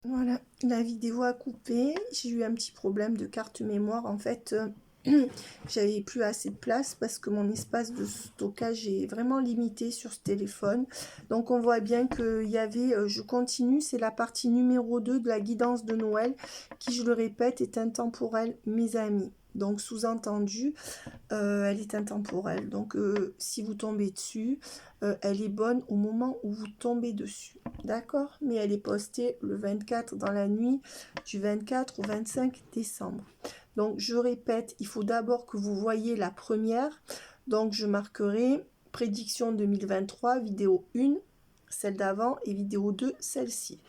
Voilà, la vidéo a coupé. J'ai eu un petit problème de carte mémoire. En fait, j'avais plus assez de place parce que mon espace de stockage est vraiment limité sur ce téléphone. Donc, on voit bien qu'il y avait, je continue, c'est la partie numéro 2 de la guidance de Noël qui, je le répète, est intemporelle, mes amis. Donc, sous-entendu, elle est intemporelle. Donc, si vous tombez dessus, elle est bonne au moment où vous tombez dessus. D'accord? Mais elle est postée le 24 dans la nuit du 24 au 25 décembre. Donc, je répète, il faut d'abord que vous voyez la première. Donc, je marquerai prédiction 2023, vidéo 1, celle d'avant, et vidéo 2, celle-ci.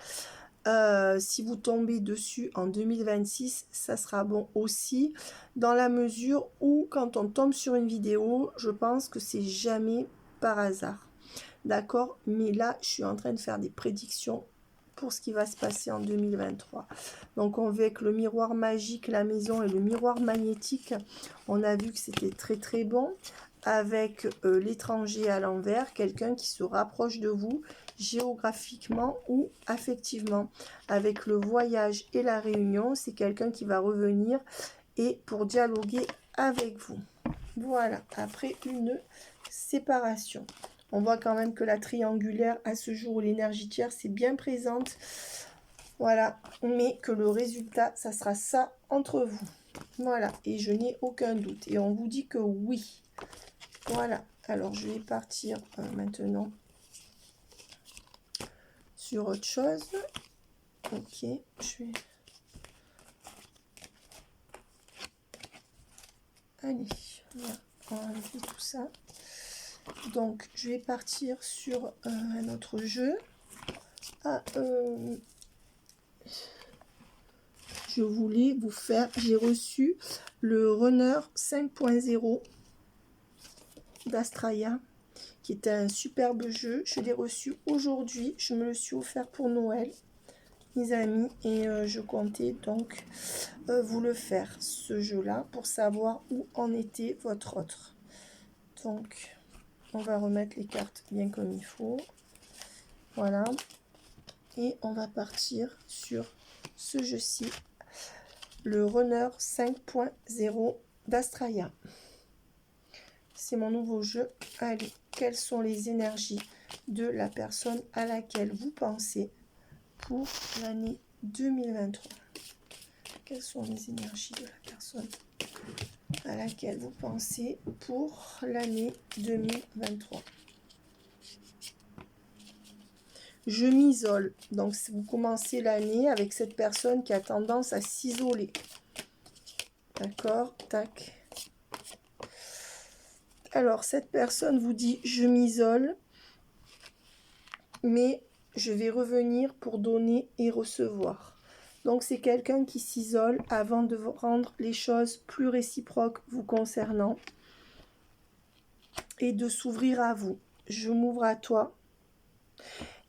Si vous tombez dessus en 2026, ça sera bon aussi, dans la mesure où quand on tombe sur une vidéo, je pense que c'est jamais par hasard. D'accord? Mais là, je suis en train de faire des prédictions pour ce qui va se passer en 2023. Donc, on voit que le miroir magique, la maison et le miroir magnétique, on a vu que c'était très très bon. Avec l'étranger à l'envers, quelqu'un qui se rapproche de vous géographiquement ou affectivement. Avec le voyage et la réunion, c'est quelqu'un qui va revenir et pour dialoguer avec vous. Voilà, après une séparation. On voit quand même que la triangulaire, à ce jour où l'énergie tierce est bien présente. Voilà, mais que le résultat, ça sera ça entre vous. Voilà, et je n'ai aucun doute. Et on vous dit que oui. Voilà, alors je vais partir maintenant sur autre chose. Ok, je vais... Allez, voilà, on va enlever tout ça. Donc, je vais partir sur un autre jeu. Ah, je voulais vous faire... J'ai reçu le Runner 5.0 d'Astraya, qui était un superbe jeu. Je l'ai reçu aujourd'hui. Je me le suis offert pour Noël, mes amis, et je comptais donc vous le faire, ce jeu-là, pour savoir où en était votre autre. Donc, on va remettre les cartes bien comme il faut. Voilà. Et on va partir sur ce jeu-ci, le Runner 5.0 d'Astraya. C'est mon nouveau jeu. Allez, quelles sont les énergies de la personne à laquelle vous pensez pour l'année 2023? Quelles sont les énergies de la personne à laquelle vous pensez pour l'année 2023? Je m'isole. Donc, si vous commencez l'année avec cette personne qui a tendance à s'isoler. D'accord? Tac. Alors, cette personne vous dit, je m'isole, mais je vais revenir pour donner et recevoir. Donc, c'est quelqu'un qui s'isole avant de rendre les choses plus réciproques vous concernant et de s'ouvrir à vous. Je m'ouvre à toi.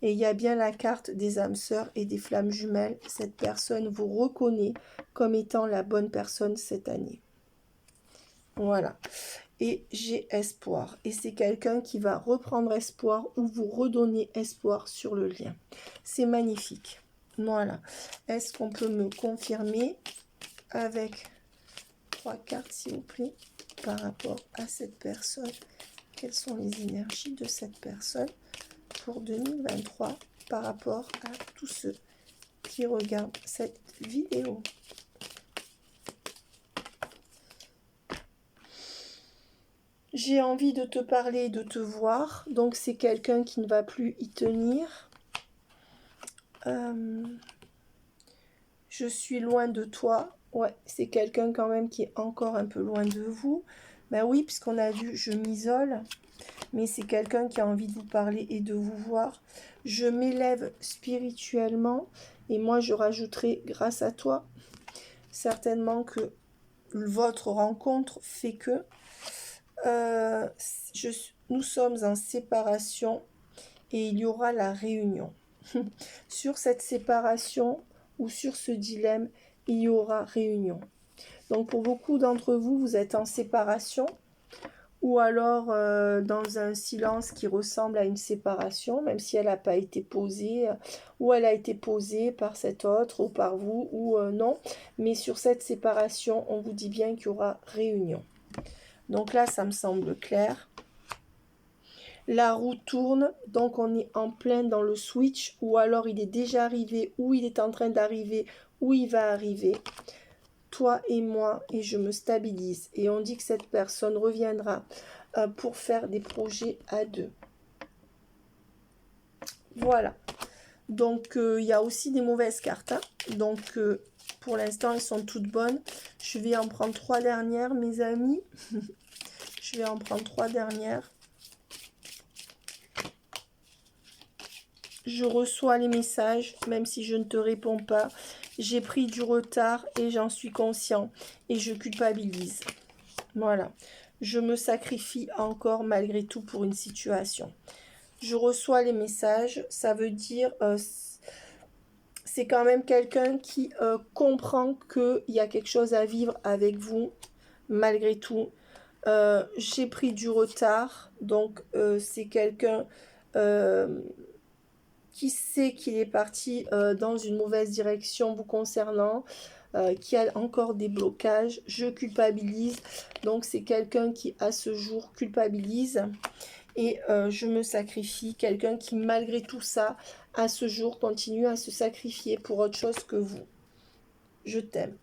Et il y a bien la carte des âmes sœurs et des flammes jumelles. Cette personne vous reconnaît comme étant la bonne personne cette année. Voilà. Et j'ai espoir. Et c'est quelqu'un qui va reprendre espoir ou vous redonner espoir sur le lien. C'est magnifique. Voilà. Est-ce qu'on peut me confirmer avec 3 cartes, s'il vous plaît, par rapport à cette personne? Quelles sont les énergies de cette personne pour 2023 par rapport à tous ceux qui regardent cette vidéo? J'ai envie de te parler, de te voir. Donc, c'est quelqu'un qui ne va plus y tenir. Je suis loin de toi. Ouais, c'est quelqu'un quand même qui est encore un peu loin de vous. Ben oui, puisqu'on a vu, je m'isole. Mais c'est quelqu'un qui a envie de vous parler et de vous voir. Je m'élève spirituellement. Et moi, je rajouterai, grâce à toi, certainement que votre rencontre fait que nous sommes en séparation et il y aura la réunion. Sur cette séparation ou sur ce dilemme, il y aura réunion. Donc pour beaucoup d'entre vous, vous êtes en séparation ou alors dans un silence qui ressemble à une séparation, même si elle n'a pas été posée, ou elle a été posée par cet autre, ou par vous, ou non. Mais sur cette séparation, on vous dit bien qu'il y aura réunion. Donc là, ça me semble clair. La roue tourne, donc on est en plein dans le switch, ou alors il est déjà arrivé, ou il est en train d'arriver, ou il va arriver. Toi et moi, et je me stabilise. Et on dit que cette personne reviendra pour faire des projets à deux. Voilà. Donc, il y a aussi des mauvaises cartes. Hein. Donc, pour l'instant, elles sont toutes bonnes. Je vais en prendre 3 dernières, mes amis. Je vais en prendre 3 dernières. Je reçois les messages, même si je ne te réponds pas. J'ai pris du retard et j'en suis conscient. Et je culpabilise. Voilà. Je me sacrifie encore malgré tout pour une situation. Je reçois les messages. Ça veut dire... c'est quand même quelqu'un qui comprend qu'il y a quelque chose à vivre avec vous, malgré tout. J'ai pris du retard. Donc, c'est quelqu'un... qui sait qu'il est parti dans une mauvaise direction vous concernant, qui a encore des blocages, je culpabilise. Donc c'est quelqu'un qui à ce jour culpabilise et je me sacrifie. Quelqu'un qui malgré tout ça, à ce jour, continue à se sacrifier pour autre chose que vous. Je t'aime.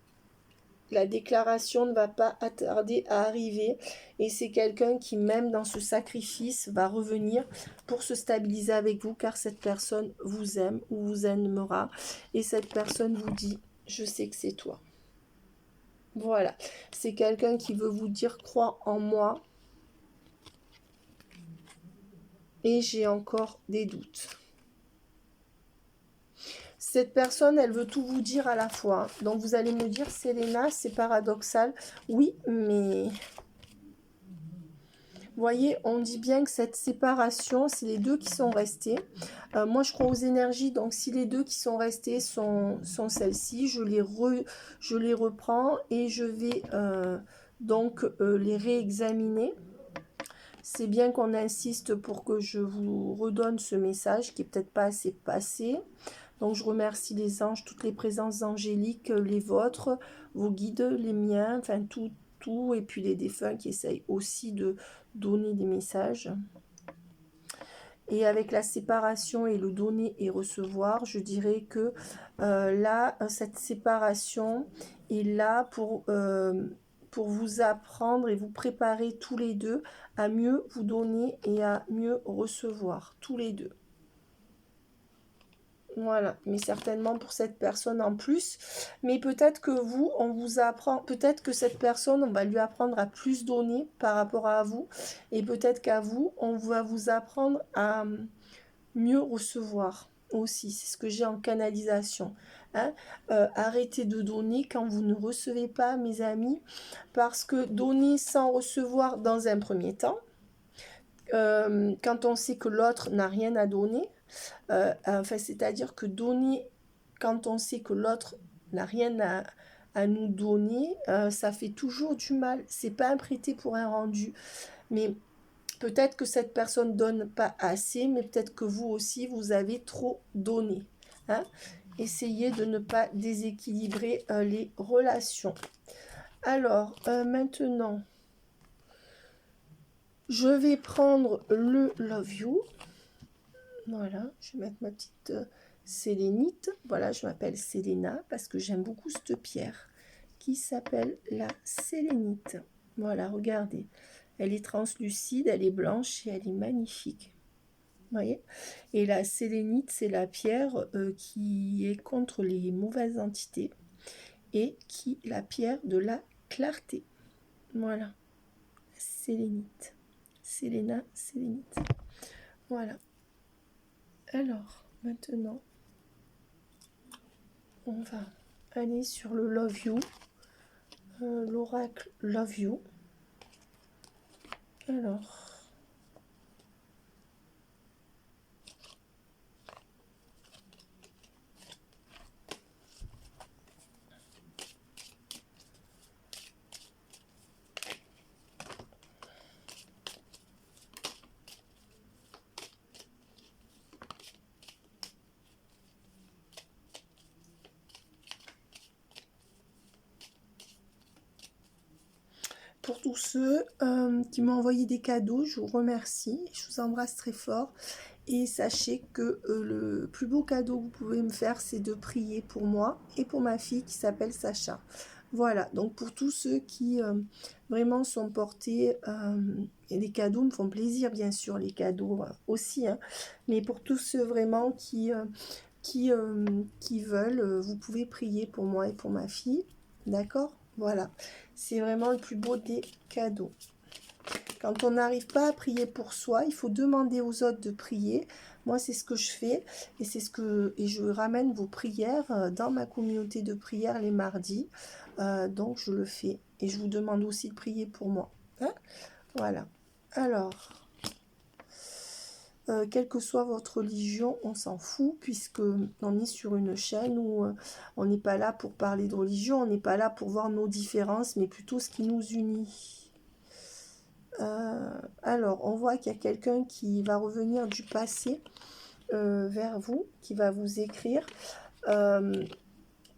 La déclaration ne va pas tarder à arriver et c'est quelqu'un qui même dans ce sacrifice va revenir pour se stabiliser avec vous car cette personne vous aime ou vous aimera et cette personne vous dit je sais que c'est toi. Voilà, c'est quelqu'un qui veut vous dire crois en moi et j'ai encore des doutes. Cette personne, elle veut tout vous dire à la fois. Donc vous allez me dire, Selena, c'est paradoxal. Oui, mais... Vous voyez, on dit bien que cette séparation, c'est les deux qui sont restés. Moi, je crois aux énergies. Donc, si les deux qui sont restés sont celles-ci, je les reprends et je vais donc les réexaminer. C'est bien qu'on insiste pour que je vous redonne ce message qui est peut-être pas assez passé. Donc, je remercie les anges, toutes les présences angéliques, les vôtres, vos guides, les miens, enfin tout, et puis les défunts qui essayent aussi de donner des messages. Et avec la séparation et le donner et recevoir, je dirais que là, cette séparation est là pour vous apprendre et vous préparer tous les deux à mieux vous donner et à mieux recevoir, tous les deux. Voilà, mais certainement pour cette personne en plus. Mais peut-être que vous, on vous apprend, peut-être que cette personne, on va lui apprendre à plus donner par rapport à vous. Et peut-être qu'à vous, on va vous apprendre à mieux recevoir aussi. C'est ce que j'ai en canalisation. Hein. Arrêtez de donner quand vous ne recevez pas, mes amis. Parce que donner sans recevoir dans un premier temps, quand on sait que l'autre n'a rien à donner, enfin, c'est-à-dire que donner quand on sait que l'autre n'a rien à nous donner, ça fait toujours du mal. C'est pas un prêté pour un rendu. Mais peut-être que cette personne donne pas assez, mais peut-être que vous aussi, vous avez trop donné. Hein. Essayez de ne pas déséquilibrer les relations. Alors, maintenant, je vais prendre le Love You. Voilà, je vais mettre ma petite sélénite. Voilà, je m'appelle Selena parce que j'aime beaucoup cette pierre qui s'appelle la sélénite. Voilà, regardez. Elle est translucide, elle est blanche et elle est magnifique. Vous voyez? Et la sélénite, c'est la pierre qui est contre les mauvaises entités et qui la pierre de la clarté. Voilà. Sélénite. Selena, sélénite. Voilà. Alors, maintenant, on va aller sur le Love You, l'oracle Love You. Alors, pour tous ceux qui m'ont envoyé des cadeaux, je vous remercie. Je vous embrasse très fort. Et sachez que le plus beau cadeau que vous pouvez me faire, c'est de prier pour moi et pour ma fille qui s'appelle Sacha. Voilà, donc pour tous ceux qui vraiment sont portés, et les cadeaux me font plaisir, bien sûr, les cadeaux aussi, hein, mais pour tous ceux vraiment qui veulent, vous pouvez prier pour moi et pour ma fille, d'accord? Voilà, c'est vraiment le plus beau des cadeaux. Quand on n'arrive pas à prier pour soi, il faut demander aux autres de prier. Moi, c'est ce que je fais et je ramène vos prières dans ma communauté de prière les mardis. Donc, je le fais et je vous demande aussi de prier pour moi. Hein? Voilà. Alors, quelle que soit votre religion, on s'en fout puisque on est sur une chaîne où on n'est pas là pour parler de religion, on n'est pas là pour voir nos différences, mais plutôt ce qui nous unit. Alors, on voit qu'il y a quelqu'un qui va revenir du passé vers vous, qui va vous écrire.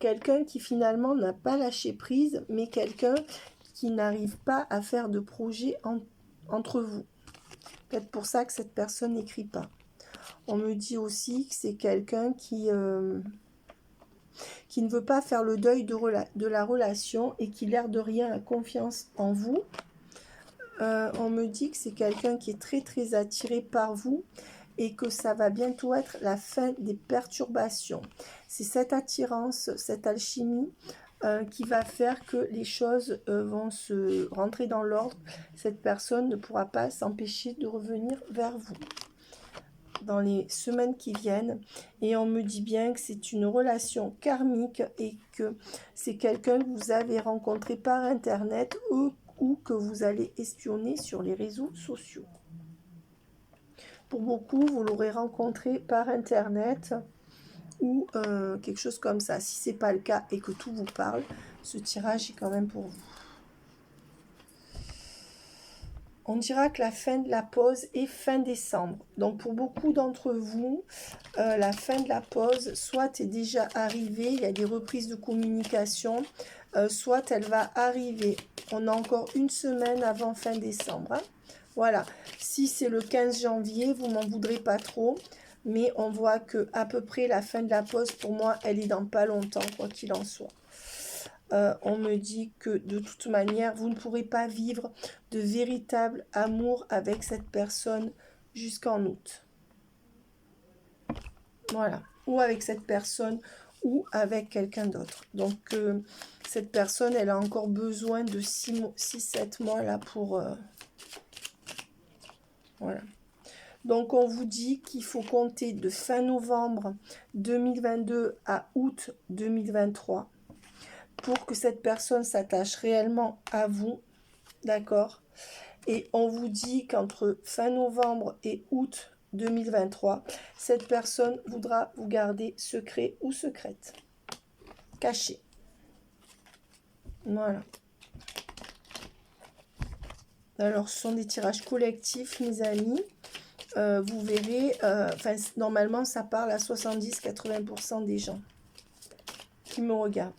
Quelqu'un qui finalement n'a pas lâché prise, mais quelqu'un qui n'arrive pas à faire de projet entre vous. Peut-être pour ça que cette personne n'écrit pas. On me dit aussi que c'est quelqu'un qui ne veut pas faire le deuil de la relation et qui, l'air de rien, a confiance en vous. On me dit que c'est quelqu'un qui est très très attiré par vous et que ça va bientôt être la fin des perturbations. C'est cette attirance, cette alchimie qui va faire que les choses vont se rentrer dans l'ordre. Cette personne ne pourra pas s'empêcher de revenir vers vous dans les semaines qui viennent. Et on me dit bien que c'est une relation karmique et que c'est quelqu'un que vous avez rencontré par internet ou que vous allez espionner sur les réseaux sociaux. Pour beaucoup, vous l'aurez rencontré par internet ou quelque chose comme ça. Si ce n'est pas le cas et que tout vous parle, ce tirage est quand même pour vous. On dira que la fin de la pause est fin décembre. Donc pour beaucoup d'entre vous, la fin de la pause, soit est déjà arrivée, il y a des reprises de communication, soit elle va arriver. On a encore une semaine avant fin décembre. Hein. Voilà, si c'est le 15 janvier, vous m'en voudrez pas trop. Mais on voit que à peu près la fin de la pause, pour moi, elle est dans pas longtemps, quoi qu'il en soit. On me dit que de toute manière, vous ne pourrez pas vivre de véritable amour avec cette personne jusqu'en août. Voilà. Ou avec cette personne ou avec quelqu'un d'autre. Donc, cette personne, elle a encore besoin de 6-7 mois là pour... voilà. Donc, on vous dit qu'il faut compter de fin novembre 2022 à août 2023 pour que cette personne s'attache réellement à vous, d'accord? Et on vous dit qu'entre fin novembre et août 2023, cette personne voudra vous garder secret ou secrète, caché. Voilà. Alors, ce sont des tirages collectifs, mes amis. Vous verrez, normalement, ça parle à 70-80% des gens qui me regardent.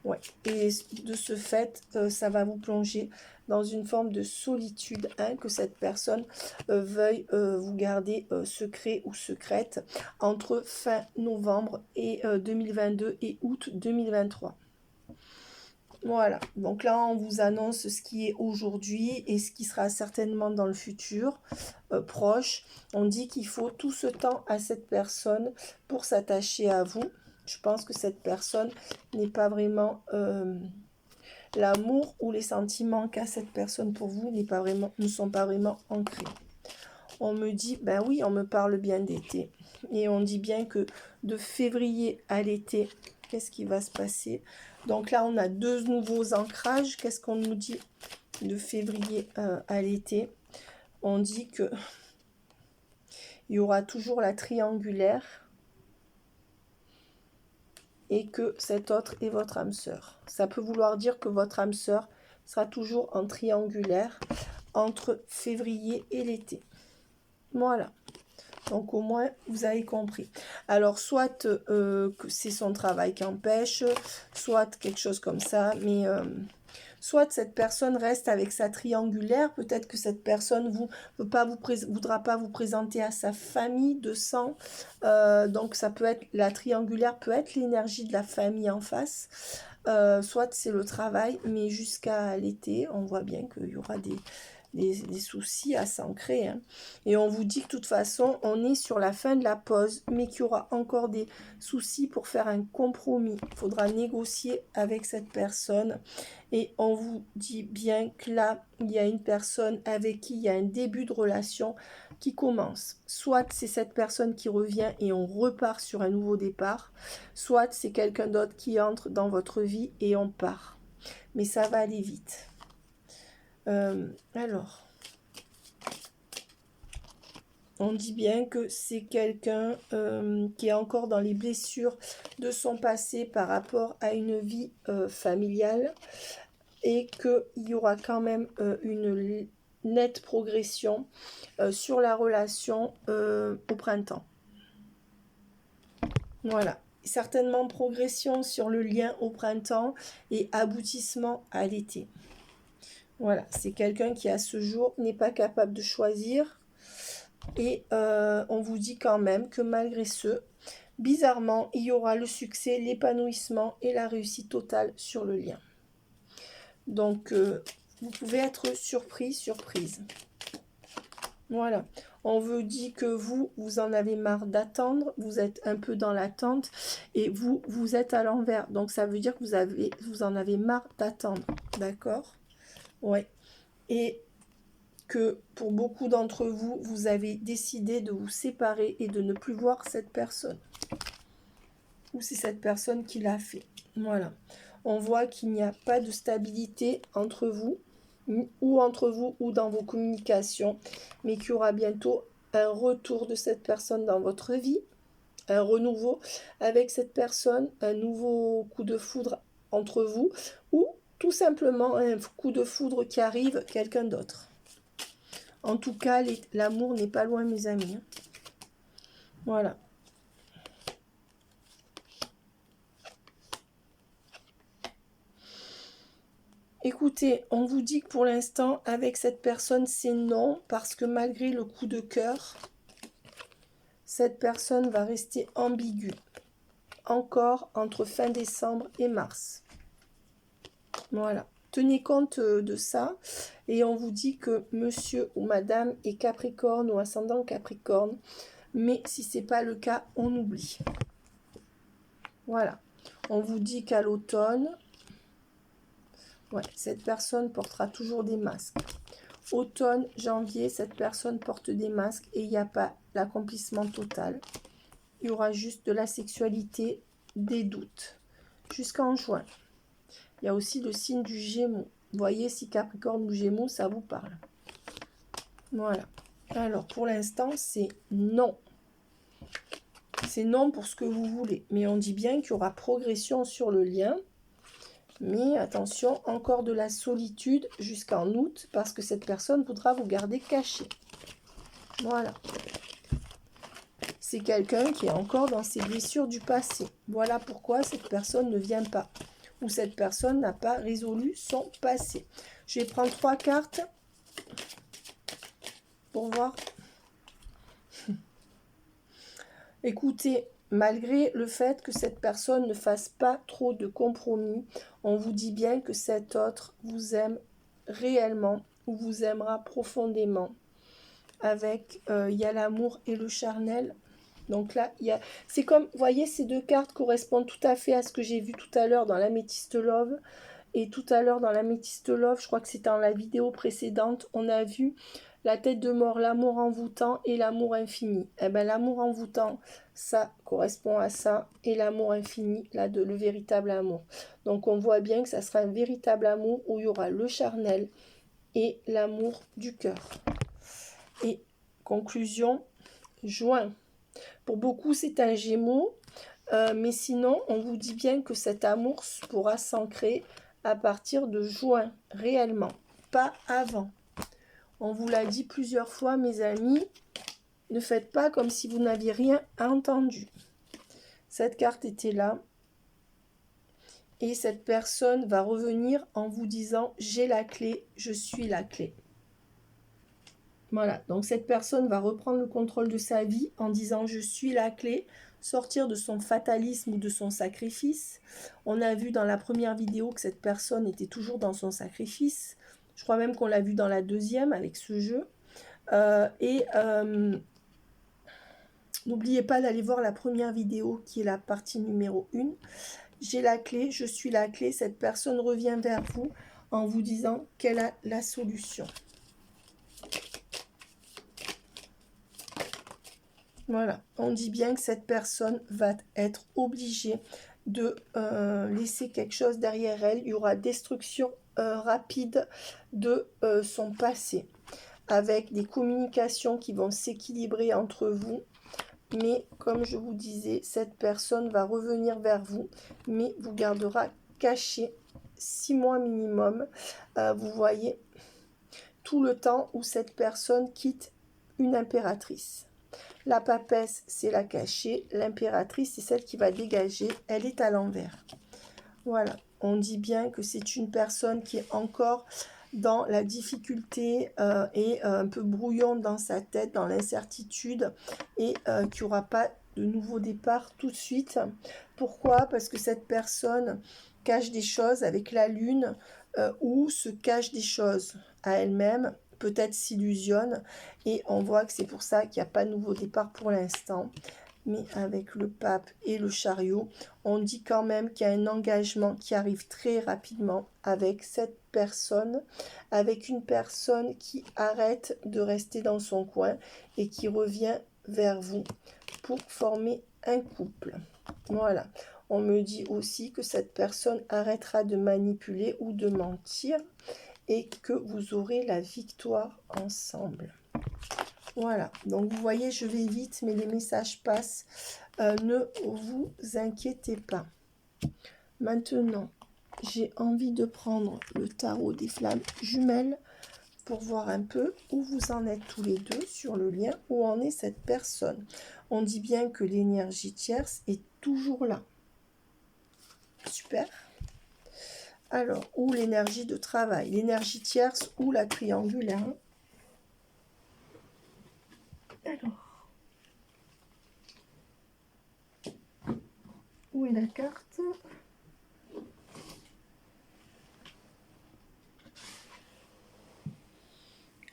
Ouais. Et de ce fait, ça va vous plonger dans une forme de solitude, hein, que cette personne veuille vous garder secret ou secrète entre fin novembre et 2022 et août 2023. Voilà, donc là on vous annonce ce qui est aujourd'hui et ce qui sera certainement dans le futur proche. On dit qu'il faut tout ce temps à cette personne pour s'attacher à vous. Je pense que cette personne n'est pas vraiment... l'amour ou les sentiments qu'a cette personne pour vous ne sont pas vraiment ancrés. On me dit, ben oui, on me parle bien d'été. Et on dit bien que de février à l'été, qu'est-ce qui va se passer? Donc là, on a deux nouveaux ancrages. Qu'est-ce qu'on nous dit de février à l'été? On dit que il y aura toujours la triangulaire et que cet autre est votre âme sœur. Ça peut vouloir dire que votre âme sœur sera toujours en triangulaire entre février et l'été. Voilà. Donc au moins, vous avez compris. Alors, soit que c'est son travail qui empêche, soit quelque chose comme ça, mais Soit cette personne reste avec sa triangulaire, peut-être que cette personne voudra pas vous présenter à sa famille de sang. Donc ça peut être, la triangulaire peut être l'énergie de la famille en face. Soit c'est le travail, mais jusqu'à l'été, on voit bien qu'il y aura des soucis à s'ancrer. Hein. Et on vous dit que de toute façon, on est sur la fin de la pause, mais qu'il y aura encore des soucis pour faire un compromis. Il faudra négocier avec cette personne. Et on vous dit bien que là, il y a une personne avec qui il y a un début de relation qui commence. Soit c'est cette personne qui revient et on repart sur un nouveau départ, soit c'est quelqu'un d'autre qui entre dans votre vie et on part. Mais ça va aller vite. Alors, on dit bien que c'est quelqu'un qui est encore dans les blessures de son passé par rapport à une vie familiale et qu'il y aura quand même une nette progression sur la relation au printemps. Voilà. Certainement progression sur le lien au printemps et aboutissement à l'été. Voilà, c'est quelqu'un qui à ce jour n'est pas capable de choisir et on vous dit quand même que malgré ce, bizarrement, il y aura le succès, l'épanouissement et la réussite totale sur le lien. Donc, vous pouvez être surpris, surprise. Voilà, on vous dit que vous en avez marre d'attendre, vous êtes un peu dans l'attente et vous êtes à l'envers. Donc, ça veut dire que vous en avez marre d'attendre, d'accord ? Ouais. Et que pour beaucoup d'entre vous, vous avez décidé de vous séparer et de ne plus voir cette personne. Ou c'est cette personne qui l'a fait. Voilà. On voit qu'il n'y a pas de stabilité entre vous, ou dans vos communications, mais qu'il y aura bientôt un retour de cette personne dans votre vie, un renouveau avec cette personne, un nouveau coup de foudre entre vous, ou tout simplement un coup de foudre qui arrive, quelqu'un d'autre. En tout cas, l'amour n'est pas loin, mes amis. Voilà. Écoutez, on vous dit que pour l'instant, avec cette personne, c'est non, parce que malgré le coup de cœur, cette personne va rester ambiguë. Encore entre fin décembre et mars. Voilà. Tenez compte de ça. Et on vous dit que monsieur ou madame est Capricorne ou ascendant Capricorne. Mais si ce n'est pas le cas, on oublie. Voilà. On vous dit qu'à l'automne, ouais, cette personne portera toujours des masques. Automne, janvier, cette personne porte des masques et il n'y a pas l'accomplissement total. Il y aura juste de la sexualité, des doutes. Jusqu'en juin. Il y a aussi le signe du Gémeaux. Vous voyez, si Capricorne ou Gémeaux, ça vous parle. Voilà. Alors, pour l'instant, c'est non. C'est non pour ce que vous voulez. Mais on dit bien qu'il y aura progression sur le lien. Mais attention, encore de la solitude jusqu'en août, parce que cette personne voudra vous garder caché. Voilà. C'est quelqu'un qui est encore dans ses blessures du passé. Voilà pourquoi cette personne ne vient pas. Ou cette personne n'a pas résolu son passé. Je vais prendre 3 cartes pour voir. Écoutez, malgré le fait que cette personne ne fasse pas trop de compromis, on vous dit bien que cet autre vous aime réellement ou vous aimera profondément. Avec, il y a l'amour et le charnel. Donc là, c'est comme, vous voyez, ces deux cartes correspondent tout à fait à ce que j'ai vu tout à l'heure dans l'Améthyste Love. Et tout à l'heure dans l'Améthyste Love, je crois que c'était dans la vidéo précédente, on a vu la tête de mort, l'amour envoûtant et l'amour infini. Eh bien, l'amour envoûtant, ça correspond à ça. Et l'amour infini, là, le véritable amour. Donc, on voit bien que ça sera un véritable amour où il y aura le charnel et l'amour du cœur. Et conclusion, juin. Pour beaucoup, c'est un Gémeaux, mais sinon, on vous dit bien que cet amour pourra s'ancrer à partir de juin, réellement, pas avant. On vous l'a dit plusieurs fois, mes amis, ne faites pas comme si vous n'aviez rien entendu. Cette carte était là. Et cette personne va revenir en vous disant « j'ai la clé, je suis la clé ». Voilà, donc cette personne va reprendre le contrôle de sa vie en disant « je suis la clé », sortir de son fatalisme ou de son sacrifice. On a vu dans la première vidéo que cette personne était toujours dans son sacrifice. Je crois même qu'on l'a vu dans la deuxième avec ce jeu. N'oubliez pas d'aller voir la première vidéo qui est la partie numéro 1. J'ai la clé, je suis la clé. Cette personne revient vers vous en vous disant qu'elle a la solution. Voilà, on dit bien que cette personne va être obligée de laisser quelque chose derrière elle. Il y aura destruction rapide de son passé, avec des communications qui vont s'équilibrer entre vous. Mais comme je vous disais, cette personne va revenir vers vous, mais vous gardera caché 6 mois minimum. Vous voyez, tout le temps où cette personne quitte une impératrice. La papesse, c'est la cachée. L'impératrice, c'est celle qui va dégager. Elle est à l'envers. Voilà. On dit bien que c'est une personne qui est encore dans la difficulté et un peu brouillon dans sa tête, dans l'incertitude, et qui n'aura pas de nouveau départ tout de suite. Pourquoi? Parce que cette personne cache des choses avec la lune ou se cache des choses à elle-même, peut-être s'illusionne, et on voit que c'est pour ça qu'il n'y a pas de nouveau départ pour l'instant. Mais avec le pape et le chariot, on dit quand même qu'il y a un engagement qui arrive très rapidement avec cette personne, avec une personne qui arrête de rester dans son coin et qui revient vers vous pour former un couple. Voilà. On me dit aussi que cette personne arrêtera de manipuler ou de mentir et que vous aurez la victoire ensemble. Voilà, donc vous voyez, je vais vite, mais les messages passent. Ne vous inquiétez pas. Maintenant, j'ai envie de prendre le tarot des flammes jumelles pour voir un peu où vous en êtes tous les deux sur le lien, où en est cette personne. On dit bien que l'énergie tierce est toujours là. Super. Alors, ou l'énergie de travail, l'énergie tierce ou la triangulaire. Alors, où est la carte?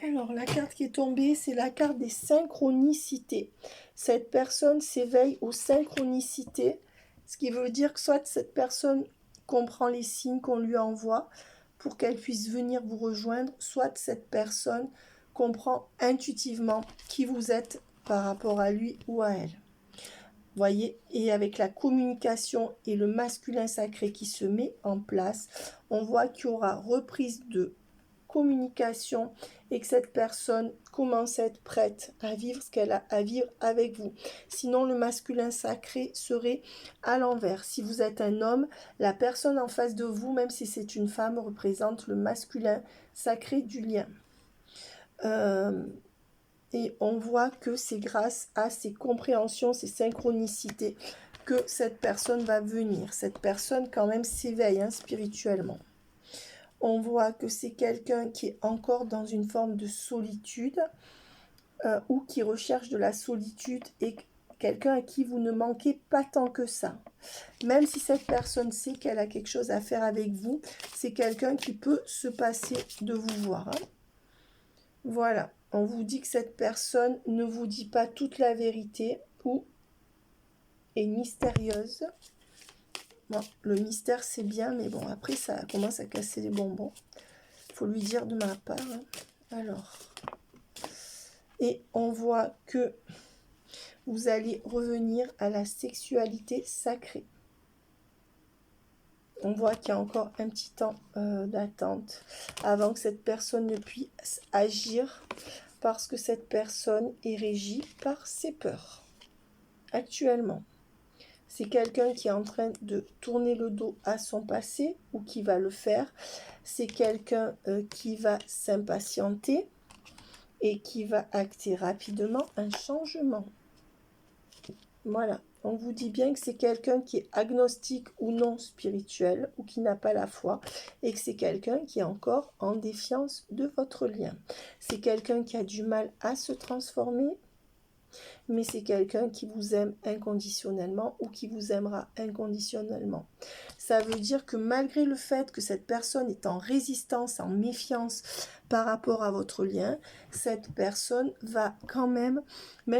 Alors, la carte qui est tombée, c'est la carte des synchronicités. Cette personne s'éveille aux synchronicités, ce qui veut dire que soit cette personne comprend les signes qu'on lui envoie pour qu'elle puisse venir vous rejoindre, soit cette personne comprend intuitivement qui vous êtes par rapport à lui ou à elle. Voyez, et avec la communication et le masculin sacré qui se met en place, on voit qu'il y aura reprise de communication et que cette personne commence à être prête à vivre ce qu'elle a à vivre avec vous. Sinon, le masculin sacré serait à l'envers. Si vous êtes un homme, la personne en face de vous, même si c'est une femme, représente le masculin sacré du lien. Et on voit que c'est grâce à ces compréhensions, ces synchronicités, que cette personne va venir. Cette personne quand même s'éveille spirituellement. On voit que c'est quelqu'un qui est encore dans une forme de solitude ou qui recherche de la solitude et quelqu'un à qui vous ne manquez pas tant que ça. Même si cette personne sait qu'elle a quelque chose à faire avec vous, c'est quelqu'un qui peut se passer de vous voir. Voilà, on vous dit que cette personne ne vous dit pas toute la vérité ou est mystérieuse. Bon, le mystère c'est bien, mais bon, après ça commence à casser les bonbons. Il faut lui dire de ma part. Alors, et on voit que vous allez revenir à la sexualité sacrée. On voit qu'il y a encore un petit temps d'attente avant que cette personne ne puisse agir parce que cette personne est régie par ses peurs. Actuellement, c'est quelqu'un qui est en train de tourner le dos à son passé ou qui va le faire. C'est quelqu'un qui va s'impatienter et qui va acter rapidement un changement. Voilà, On vous dit bien que c'est quelqu'un qui est agnostique ou non spirituel, ou qui n'a pas la foi, et que c'est quelqu'un qui est encore en défiance de votre lien. C'est quelqu'un qui a du mal à se transformer, mais c'est quelqu'un qui vous aime inconditionnellement ou qui vous aimera inconditionnellement. Ça veut dire que malgré le fait que cette personne est en résistance, en méfiance par rapport à votre lien, cette personne va quand même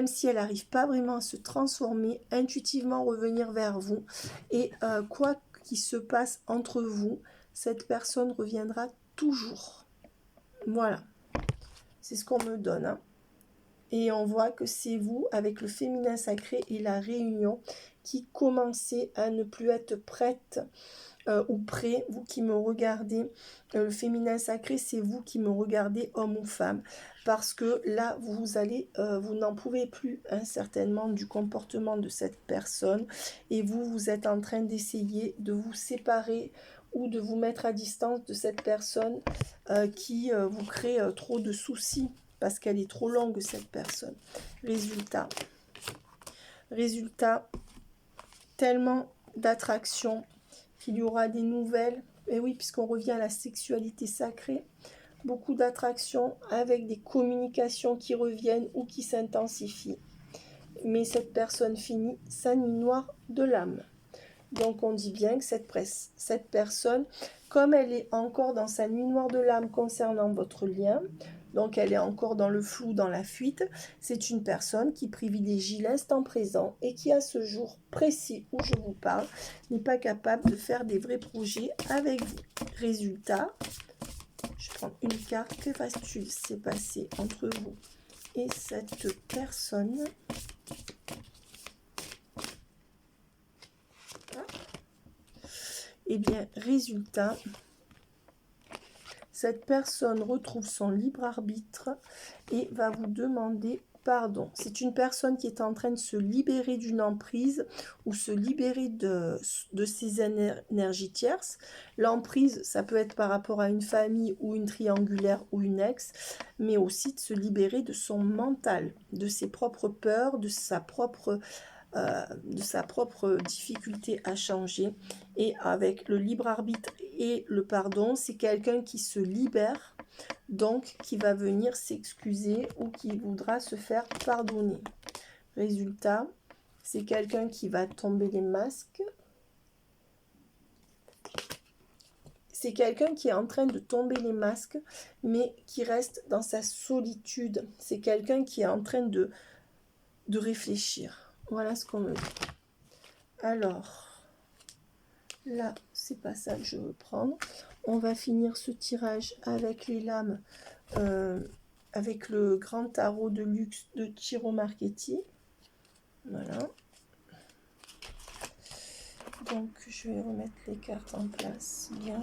si elle n'arrive pas vraiment à se transformer, intuitivement revenir vers vous. Et quoi qu'il se passe entre vous, cette personne reviendra toujours. Voilà, c'est ce qu'on me donne, hein. Et on voit que c'est vous, avec le féminin sacré et la réunion, qui commencez à ne plus être prête ou prêt, vous qui me regardez. Le féminin sacré, c'est vous qui me regardez, homme ou femme. Parce que là, vous n'en pouvez plus, hein, certainement, du comportement de cette personne. Et vous êtes en train d'essayer de vous séparer ou de vous mettre à distance de cette personne qui vous crée trop de soucis. Parce qu'elle est trop longue, cette personne. Résultat, tellement d'attraction qu'il y aura des nouvelles. Et oui, puisqu'on revient à la sexualité sacrée. Beaucoup d'attraction avec des communications qui reviennent ou qui s'intensifient. Mais cette personne finit sa nuit noire de l'âme. Donc on dit bien que cette personne, comme elle est encore dans sa nuit noire de l'âme concernant votre lien, donc elle est encore dans le flou, dans la fuite, c'est une personne qui privilégie l'instant présent et qui à ce jour précis où je vous parle n'est pas capable de faire des vrais projets avec vous. Résultat, je prends une carte. Que va-t-il se passer entre vous et cette personne? Eh bien, résultat, cette personne retrouve son libre arbitre et va vous demander pardon. C'est une personne qui est en train de se libérer d'une emprise ou se libérer de ses énergies tierces. L'emprise, ça peut être par rapport à une famille ou une triangulaire ou une ex, mais aussi de se libérer de son mental, de ses propres peurs, de sa propre difficulté à changer. Et avec le libre arbitre et le pardon, c'est quelqu'un qui se libère, donc qui va venir s'excuser ou qui voudra se faire pardonner. Résultat, c'est quelqu'un qui va tomber les masques. C'est quelqu'un qui est en train de tomber les masques, mais qui reste dans sa solitude. C'est quelqu'un qui est en train de réfléchir. Voilà ce qu'on me dit. Alors, là, c'est pas ça que je veux prendre. On va finir ce tirage avec les lames, avec le grand tarot de luxe de Ciro Marchetti. Voilà. Donc, je vais remettre les cartes en place. Bien.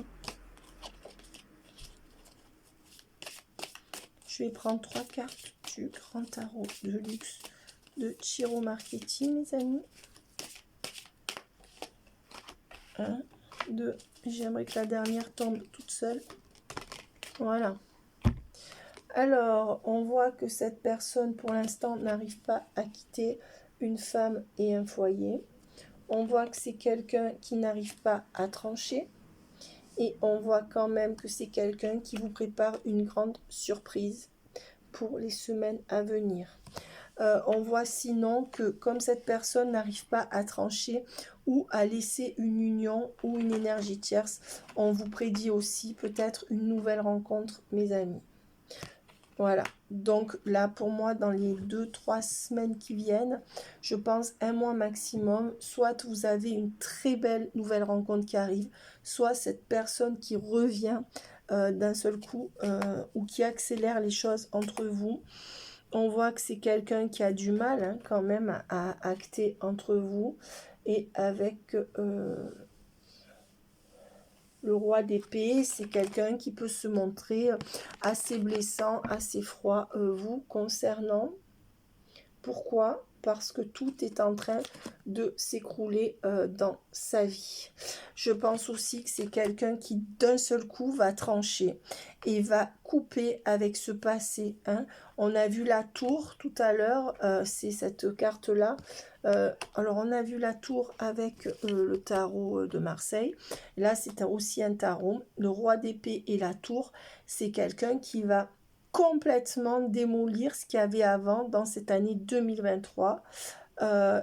Je vais prendre 3 cartes du grand tarot de luxe de Ciro Marchetti, mes amis. 1, 2, j'aimerais que la dernière tombe toute seule. Voilà. Alors, on voit que cette personne, pour l'instant, n'arrive pas à quitter une femme et un foyer. On voit que c'est quelqu'un qui n'arrive pas à trancher. Et on voit quand même que c'est quelqu'un qui vous prépare une grande surprise pour les semaines à venir. On voit sinon que comme cette personne n'arrive pas à trancher ou à laisser une union ou une énergie tierce, on vous prédit aussi peut-être une nouvelle rencontre, mes amis. Voilà, donc là pour moi dans les 2-3 semaines qui viennent, je pense 1 mois maximum, soit vous avez une très belle nouvelle rencontre qui arrive, soit cette personne qui revient d'un seul coup ou qui accélère les choses entre vous. On voit que c'est quelqu'un qui a du mal hein, quand même à acter entre vous et avec le roi d'épée, c'est quelqu'un qui peut se montrer assez blessant, assez froid vous concernant. Pourquoi? parce que tout est en train de s'écrouler dans sa vie. Je pense aussi que c'est quelqu'un qui d'un seul coup va trancher et va couper avec ce passé. Hein. On a vu la tour tout à l'heure, c'est cette carte-là. Alors on a vu la tour avec le tarot de Marseille. Là c'est aussi un tarot. Le roi d'épée et la tour, c'est quelqu'un qui va complètement démolir ce qu'il y avait avant dans cette année 2023.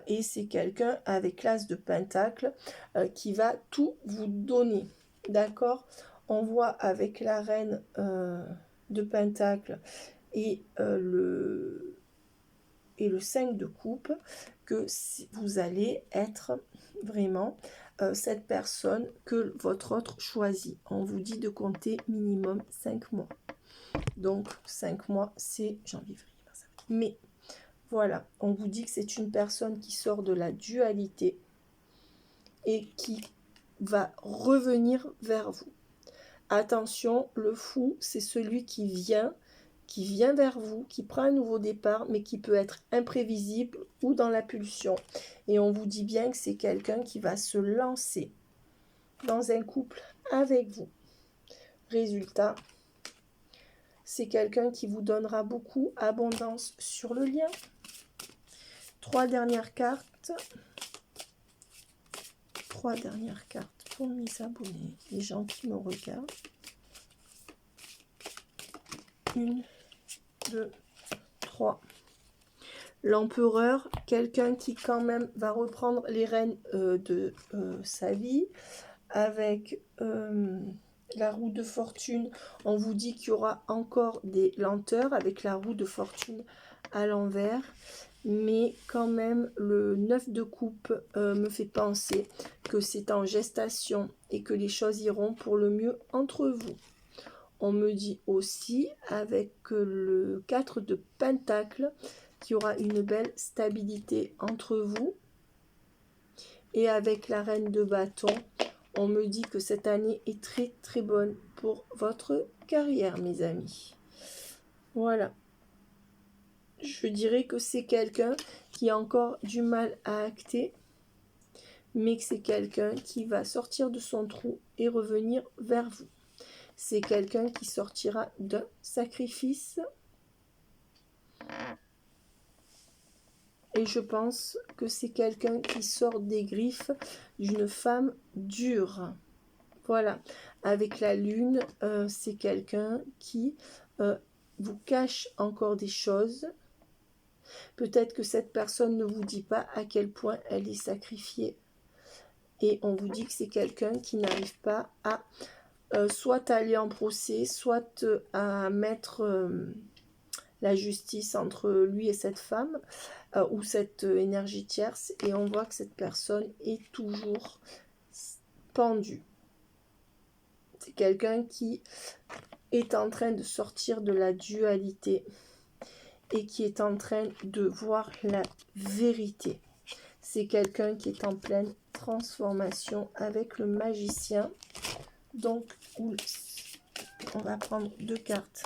Et c'est quelqu'un avec l'as de pentacle qui va tout vous donner. D'accord? On voit avec la reine de pentacle et le 5 de coupe que vous allez être vraiment cette personne que votre autre choisit. On vous dit de compter minimum 5 mois. Donc 5 mois, c'est janvier, février, mars, avril. Mais voilà, on vous dit que c'est une personne qui sort de la dualité et qui va revenir vers vous. Attention, le fou, c'est celui qui vient vers vous, qui prend un nouveau départ, mais qui peut être imprévisible ou dans la pulsion. Et on vous dit bien que c'est quelqu'un qui va se lancer dans un couple avec vous. Résultat, c'est quelqu'un qui vous donnera beaucoup abondance sur le lien. 3 dernières cartes. 3 dernières cartes pour mes abonnés, les gens qui me regardent. 1, 2, 3. L'empereur, quelqu'un qui quand même va reprendre les rênes de sa vie. Avec la roue de fortune, on vous dit qu'il y aura encore des lenteurs avec la roue de fortune à l'envers. Mais quand même, le 9 de coupe me fait penser que c'est en gestation et que les choses iront pour le mieux entre vous. On me dit aussi, avec le 4 de pentacle, qu'il y aura une belle stabilité entre vous. Et avec la reine de bâton, on me dit que cette année est très très bonne pour votre carrière, mes amis. Voilà. Je dirais que c'est quelqu'un qui a encore du mal à acter, mais que c'est quelqu'un qui va sortir de son trou et revenir vers vous. C'est quelqu'un qui sortira d'un sacrifice. Et je pense que c'est quelqu'un qui sort des griffes d'une femme dure. Voilà. Avec la lune, c'est quelqu'un qui vous cache encore des choses. Peut-être que cette personne ne vous dit pas à quel point elle est sacrifiée. Et on vous dit que c'est quelqu'un qui n'arrive pas à soit aller en procès, soit à mettre la justice entre lui et cette femme ou cette énergie tierce. Et on voit que cette personne est toujours pendue. C'est quelqu'un qui est en train de sortir de la dualité et qui est en train de voir la vérité. C'est quelqu'un qui est en pleine transformation avec le magicien. Donc, on va prendre 2 cartes.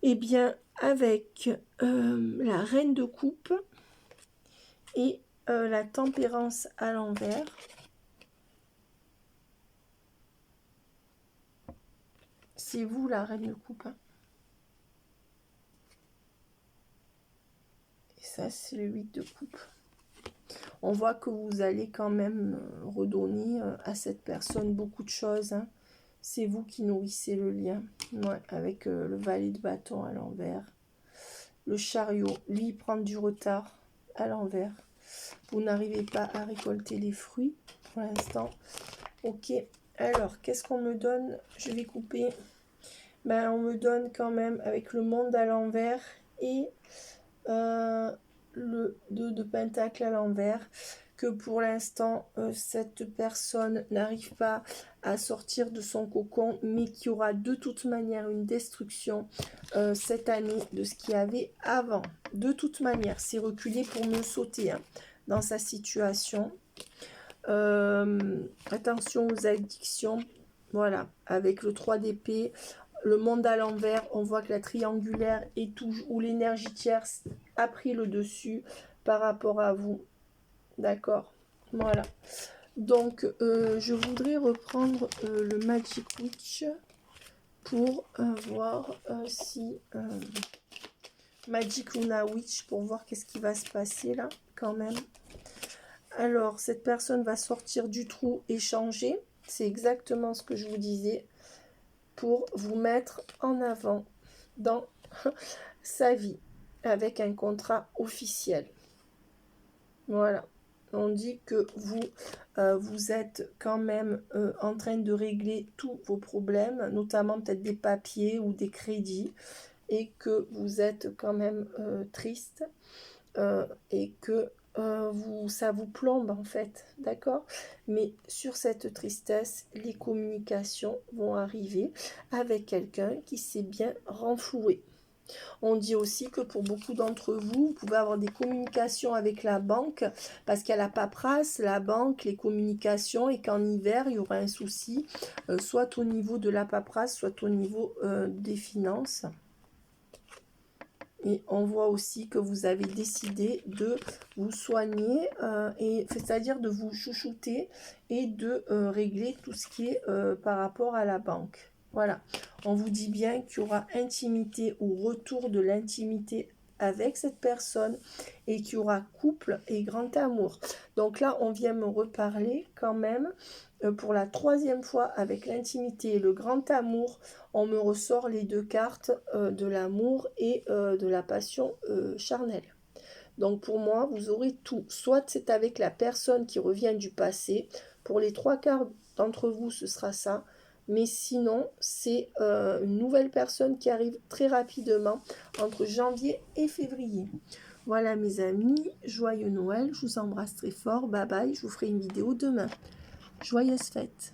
Eh bien, avec la reine de coupe et la tempérance à l'envers. C'est vous la reine de coupe. Hein. Et ça, c'est le 8 de coupe. On voit que vous allez quand même redonner à cette personne beaucoup de choses. Hein. C'est vous qui nourrissez le lien. Ouais, avec le valet de bâton à l'envers. Le chariot, lui, prend du retard à l'envers. Vous n'arrivez pas à récolter les fruits pour l'instant. Ok, alors, qu'est-ce qu'on me donne? Je vais couper. Ben, on me donne quand même avec le monde à l'envers et le 2 de pentacle à l'envers, que pour l'instant cette personne n'arrive pas à sortir de son cocon, mais qu'il y aura de toute manière une destruction cette année de ce qu'il y avait avant. De toute manière, c'est reculé pour mieux sauter hein, dans sa situation. Attention aux addictions. Voilà, avec le 3 d'épée, le monde à l'envers, on voit que la triangulaire est toujours, ou l'énergie tierce a pris le dessus par rapport à vous. D'accord? Voilà. Donc, je voudrais reprendre le Magic Witch pour voir si... Magic Luna Witch, pour voir qu'est-ce qui va se passer là, quand même. Alors, cette personne va sortir du trou et changer. C'est exactement ce que je vous disais. Pour vous mettre en avant dans sa vie. Avec un contrat officiel. Voilà. On dit que vous êtes quand même en train de régler tous vos problèmes. Notamment peut-être des papiers ou des crédits. Et que vous êtes quand même triste. Et que ça vous plombe en fait, d'accord? Mais sur cette tristesse, les communications vont arriver avec quelqu'un qui s'est bien renfloué. On dit aussi que pour beaucoup d'entre vous, vous pouvez avoir des communications avec la banque parce qu'il y a la paperasse, la banque, les communications et qu'en hiver, il y aura un souci, soit au niveau de la paperasse, soit au niveau des finances. Et on voit aussi que vous avez décidé de vous soigner, c'est-à-dire de vous chouchouter et de régler tout ce qui est par rapport à la banque. Voilà, on vous dit bien qu'il y aura intimité ou retour de l'intimité avec cette personne et qu'il y aura couple et grand amour. Donc là, on vient me reparler quand même pour la 3e fois avec l'intimité et le grand amour. On me ressort les 2 cartes de l'amour et de la passion charnelle. Donc pour moi, vous aurez tout. Soit c'est avec la personne qui revient du passé. Pour les 3/4 d'entre vous, ce sera ça. Mais sinon, c'est une nouvelle personne qui arrive très rapidement entre janvier et février. Voilà mes amis, joyeux Noël, je vous embrasse très fort, bye bye, je vous ferai une vidéo demain. Joyeuses fêtes!